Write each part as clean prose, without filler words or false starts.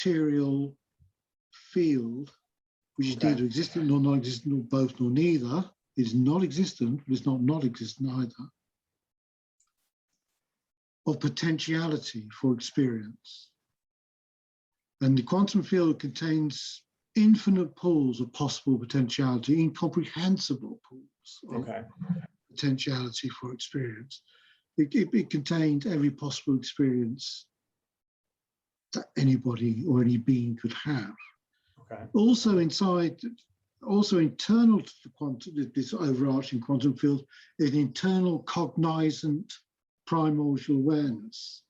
material field, which is neither existent nor non-existent, nor both nor neither. It's not existent, but it's not not existent either. Of potentiality for experience. And the quantum field contains infinite pools of possible potentiality, incomprehensible pools of potentiality for experience. It contains every possible experience that anybody or any being could have. Also internal to the quantum, this overarching quantum field, is an internal cognizant primordial awareness.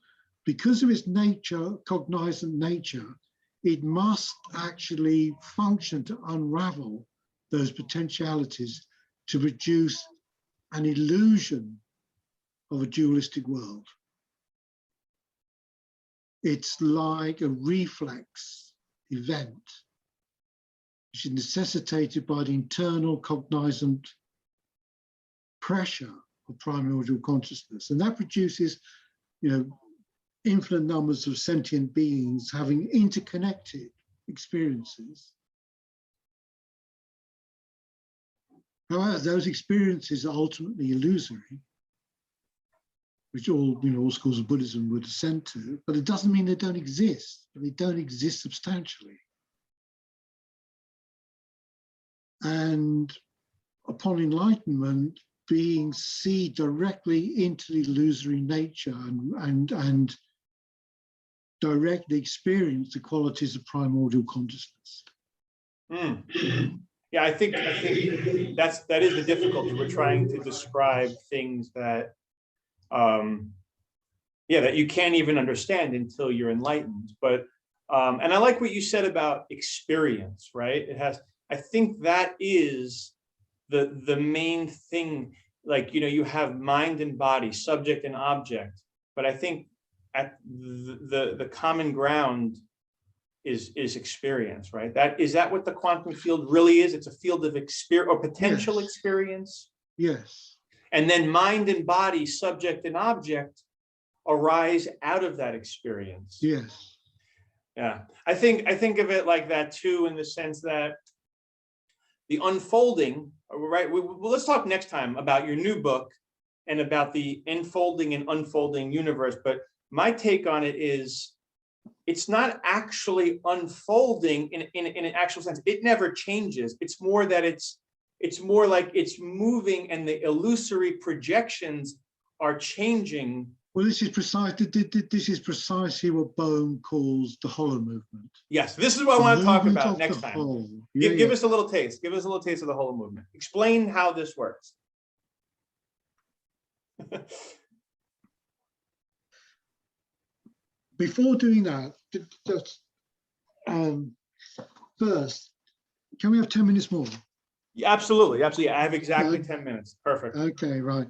Because of its nature, cognizant nature, it must actually function to unravel those potentialities to produce an illusion of a dualistic world. It's like a reflex event, which is necessitated by the internal cognizant pressure of primordial consciousness. And that produces, infinite numbers of sentient beings having interconnected experiences. However, those experiences are ultimately illusory, which all schools of Buddhism would assent to, but it doesn't mean they don't exist, but they don't exist substantially. And upon enlightenment, beings see directly into the illusory nature and directly experience the qualities of primordial consciousness. Yeah, I think that is the difficulty. We're trying to describe things that that you can't even understand until you're enlightened. But and I like what you said about experience, right? I think that is the main thing. Like, you have mind and body, subject and object, but I think at the common ground is experience, right? Is that what the quantum field really is? It's a field of experience or potential experience. Yes. And then mind and body, subject and object, arise out of that experience. Yes. Yeah, I think of it like that too, in the sense that the unfolding, right? Let's talk next time about your new book and about the enfolding and unfolding universe. But my take on it is, it's not actually unfolding in an actual sense. It never changes. It's more that it's more like it's moving, and the illusory projections are changing. Well, this is precisely what Bohm calls the hollow movement. Yes, this is what I want to talk about next time. Give us a little taste. Give us a little taste of the hollow movement. Explain how this works. Before doing that, just first, can we have 10 minutes more? Yeah, absolutely. I have exactly 10 minutes. Perfect. Okay, right.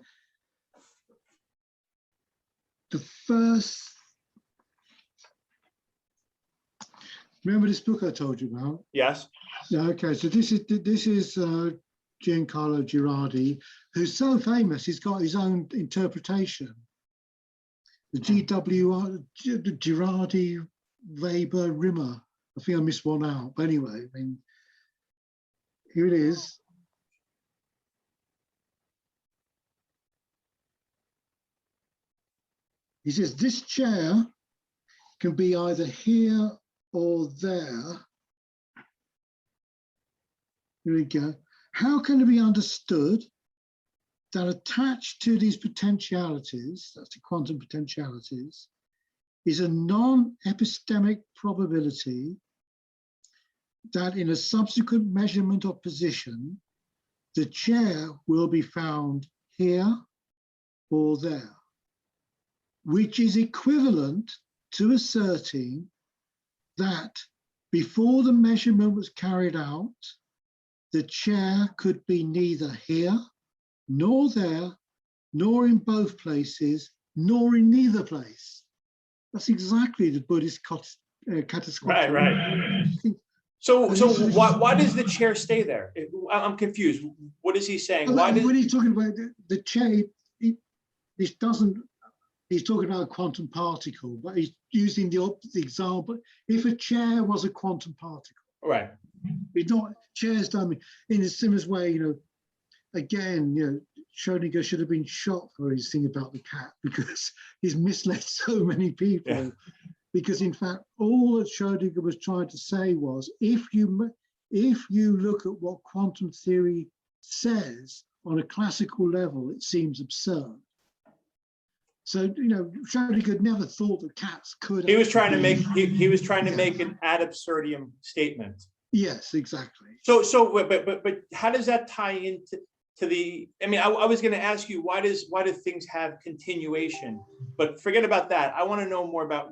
The first, remember this book I told you about? Yes. Okay, so this is Giancarlo Girardi, who's so famous. He's got his own interpretation. The Girardi, Weber, Rimmer. I think I missed one out. But anyway, here it is. He says, this chair can be either here or there. Here we go. How can it be understood that attached to these potentialities, that's the quantum potentialities, is a non-epistemic probability that in a subsequent measurement of position, the chair will be found here or there, which is equivalent to asserting that before the measurement was carried out, the chair could be neither here, nor there, nor in both places, nor in neither place. That's exactly the Buddhist catastrophe. Right. So why does the chair stay there? I'm confused. What is he saying? When he's talking about the chair, this doesn't, he's talking about a quantum particle, but he's using the example. If a chair was a quantum particle, Right. it's not, chairs done in a similar way, again, Schrodinger should have been shot for his thing about the cat, because he's misled so many people. Yeah. Because in fact, all that Schrodinger was trying to say was, if you look at what quantum theory says on a classical level, it seems absurd. So, Schrodinger never thought that cats could. He was trying to make he was trying to make an ad absurdum statement. Yes, exactly. So, but how does that tie into the? I mean, I was going to ask you, why do things have continuation? But forget about that. I want to know more about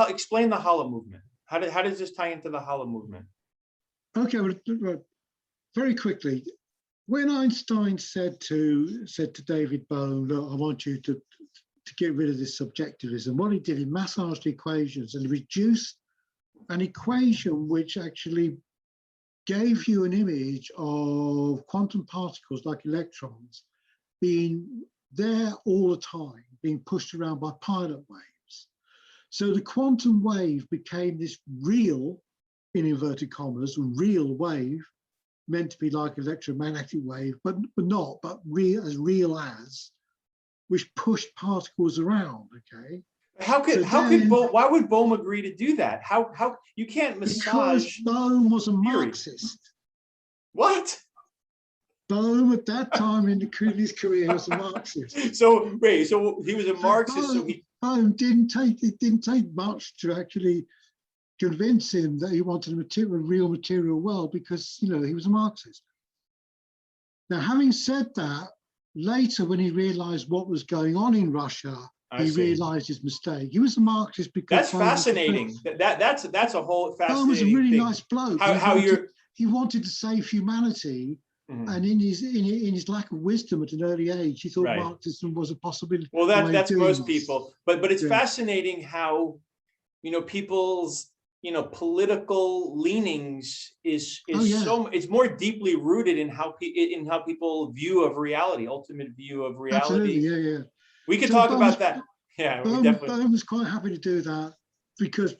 explain the hollow movement. How does this tie into the hollow movement? Okay, well, very quickly, when Einstein said to David Bohm, "Look, I want you to get rid of this subjectivism," what he did, he massaged equations and reduced an equation which actually gave you an image of quantum particles like electrons being there all the time, being pushed around by pilot waves. So the quantum wave became this real, in inverted commas, real wave, meant to be like electromagnetic wave, but real as, which pushed particles around, okay? Why would Bohm agree to do that? How you can't massage? Because Bohm was a theory. Marxist. What? Bohm at that time in his career was a Marxist. So he was a Marxist. Bohm it didn't take much to actually convince him that he wanted a real material world, because he was a Marxist. Now, having said that, later when he realized what was going on in Russia, he realized his mistake. He was a Marxist because that's fascinating. That's a whole fascinating. Bohm was a really nice bloke. He wanted to save humanity. Mm-hmm. And in his lack of wisdom at an early age, he thought Marxism was a possibility. Well, that's most people. But it's fascinating how people's political leanings it's more deeply rooted in how people view of reality, ultimate view of reality. Absolutely, yeah. We could talk about that. Yeah, Bohm was quite happy to do that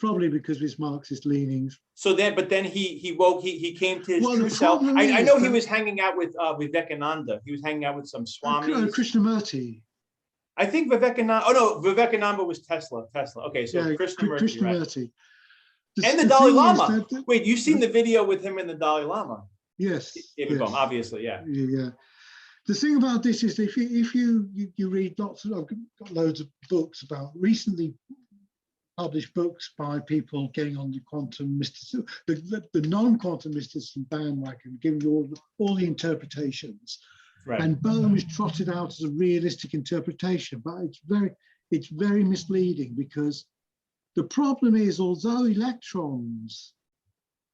probably because of his Marxist leanings. So then he came to his true self. I know he was hanging out with Vivekananda. He was hanging out with some Swamis. Krishnamurti. I think Vivekananda. Oh no, Vivekananda was Tesla. Okay, so yeah, Krishnamurti. Right? And the Dalai Lama. Wait, you've seen the video with him and the Dalai Lama? Yes. David Bohm, obviously, yeah. Yeah. The thing about this is, if you read I've got loads of books about recently published books by people getting on the quantum mysticism, the non-quantum mysticism bandwagon, giving you all the interpretations. Right. And Bohm is trotted out as a realistic interpretation, but it's very misleading, because the problem is, although electrons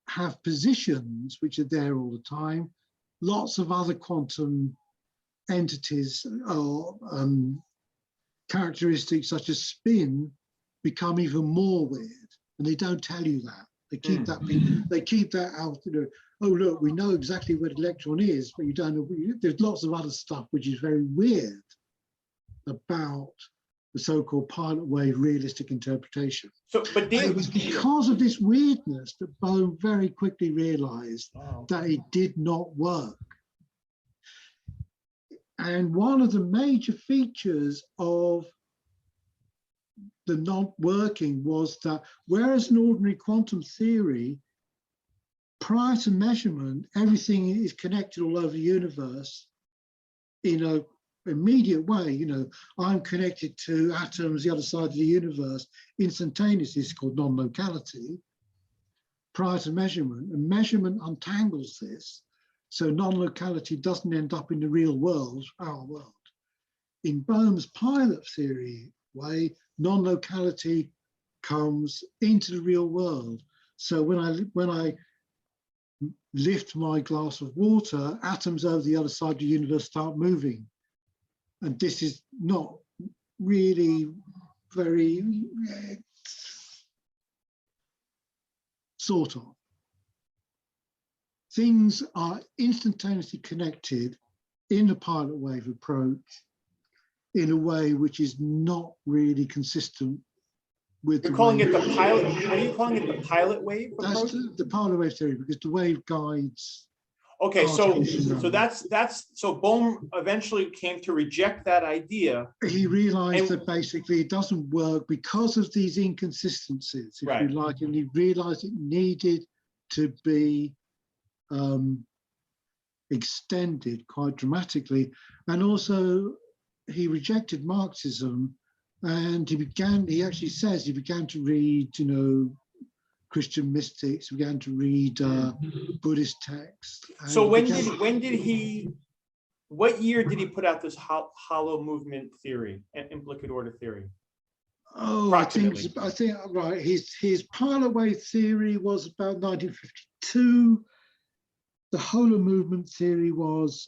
have positions which are there all the time, lots of other quantum entities or characteristics such as spin become even more weird, and they don't tell you that. They keep that out. Oh look, we know exactly what an electron is, but you don't know. There's lots of other stuff which is very weird about the so-called pilot wave realistic interpretation. It was because of this weirdness that Bohm very quickly realized that it did not work. And one of the major features of the not working was that, whereas in ordinary quantum theory, prior to measurement, everything is connected all over the universe in a immediate way. I'm connected to atoms the other side of the universe instantaneously. It's called non-locality prior to measurement, and measurement untangles this, so non-locality doesn't end up in the real world, our world. In Bohm's pilot theory way, non-locality comes into the real world. So when I lift my glass of water, atoms over the other side of the universe start moving. And this is not really very sort of. Things are instantaneously connected in the pilot wave approach in a way which is not really consistent with You're the calling way. it the pilot. What are you calling it? The pilot wave That's approach? the pilot wave theory, because the wave guides. Okay, so artificial that's so Bohm eventually came to reject that idea. He realized And- that basically it doesn't work because of these inconsistencies, if Right. you like, and he realized it needed to be extended quite dramatically. And also he rejected Marxism, and he actually says he began to read, Christian mystics, began to read Buddhist texts. So what year did he put out this hollow movement theory and implicate order theory? Oh, I think right. His parallel wave theory was about 1952. The hollow movement theory was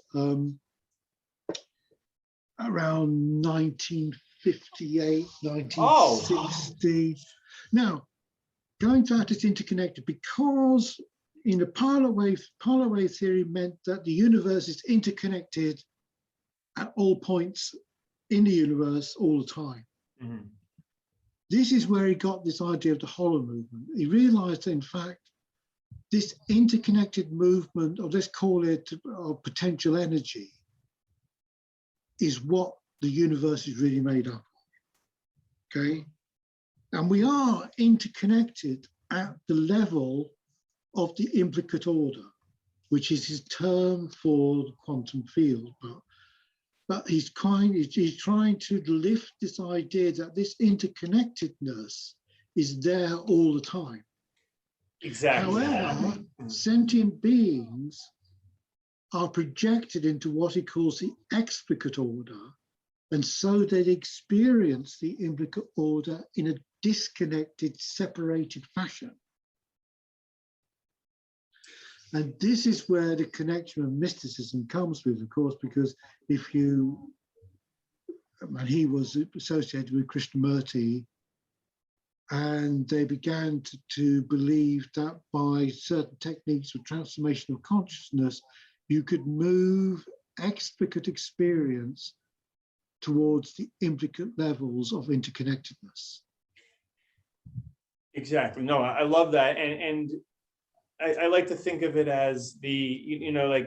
around 1958, 1960. Now, going to that, it's interconnected because in the parallel wave theory meant that the universe is interconnected at all points in the universe all the time. Mm-hmm. This is where he got this idea of the hollow movement. He realized, in fact, this interconnected movement, or let's call it potential energy, is what the universe is really made up of, okay? And we are interconnected at the level of the implicate order, which is his term for the quantum field. But he's trying to lift this idea that this interconnectedness is there all the time. Exactly. However, sentient beings are projected into what he calls the explicate order, and so they experience the implicate order in a disconnected, separated fashion. And this is where the connection of mysticism comes with, of course, because he was associated with Krishnamurti, and they began to believe that by certain techniques of transformation of consciousness, you could move explicate experience towards the implicate levels of interconnectedness. Exactly. No, I love that. And I like to think of it as I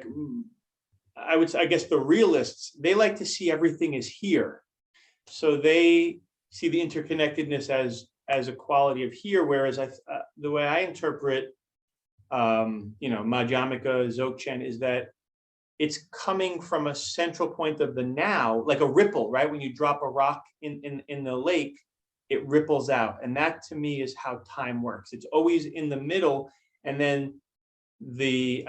guess the realists, they like to see everything as here. So they see the interconnectedness as a quality of here, whereas the way I interpret, Madhyamika, Dzogchen, is that it's coming from a central point of the now, like a ripple, right? When you drop a rock in the lake, it ripples out. And that to me is how time works. It's always in the middle. And then the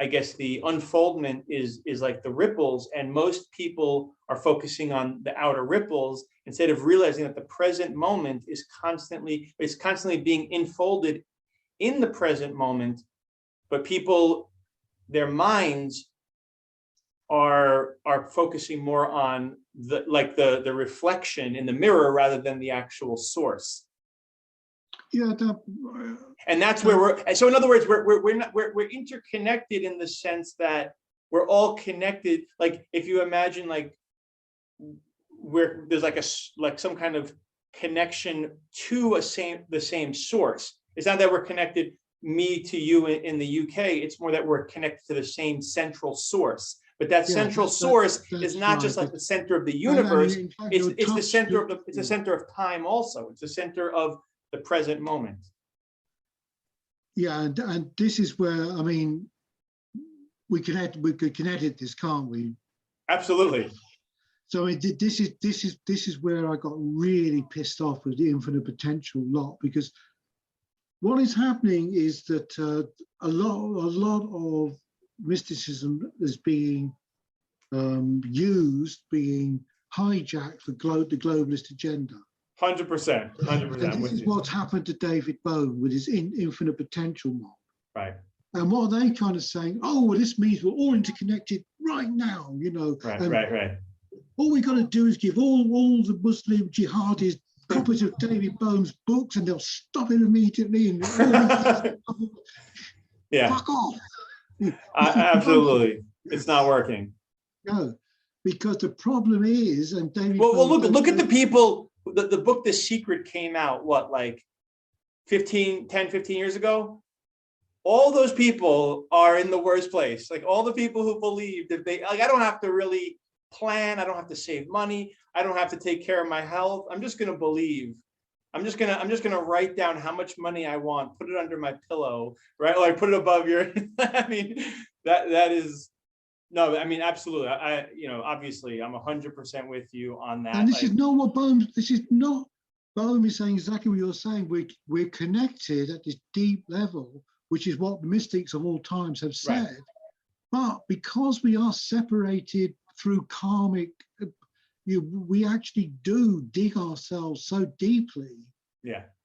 unfoldment is like the ripples. And most people are focusing on the outer ripples instead of realizing that the present moment is constantly being enfolded in the present moment. But people, their minds are focusing more on the reflection in the mirror rather than the actual source. Yeah, and that's where so in other words, we're interconnected in the sense that we're all connected. Like if you imagine there's like some kind of connection to the same source. It's not that we're connected, me to you in the UK. It's more that we're connected to the same central source. But that central source is not just like the center of the universe. It's the center of it's the center of time also. It's the center of the present moment. Yeah, and this is where we could edit this, can't we? Absolutely. So this is where I got really pissed off with the infinite potential lot, because what is happening is that a lot of mysticism is being being hijacked for the globalist agenda. 100%. And this is what's happened to David Bohm with his infinite potential mob. Right. And what are they kind of saying? Oh, well, this means we're all interconnected right now, Right. All we got to do is give all the Muslim jihadis copies of David Bohm's books, and they'll stop it immediately. And yeah. Fuck off. Absolutely. It's not working. No. because the problem is, and David. Well, look at the people. The book The Secret came out, what, like 10, 15 years ago? All those people are in the worst place. Like all the people who believe that I don't have to really plan. I don't have to save money. I don't have to take care of my health. I'm just going to believe. I'm just gonna write down how much money I want, put it under my pillow, right? Or I put it above your. I mean, that is no. I mean, absolutely. Obviously, I'm 100% with you on that. And this is not what Bohm. This is not. Bohm is saying exactly what you're saying. We're connected at this deep level, which is what the mystics of all times have said. Right. But because we are separated through karmic. We actually do dig ourselves so deeply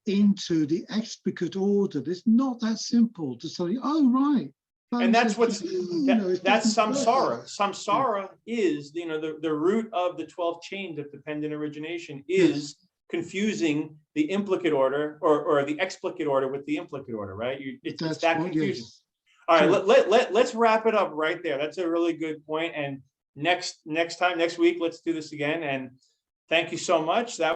into the explicate order. It's not that simple to say, oh, right. And that's what's, that's samsara. Samsara is, the root of the 12 chains of dependent origination is confusing the implicate order or the explicate order with the implicate order, right? It's that confusion. Yes. All right, let's wrap it up right there. That's a really good point. And next week, let's do this again. And thank you so much.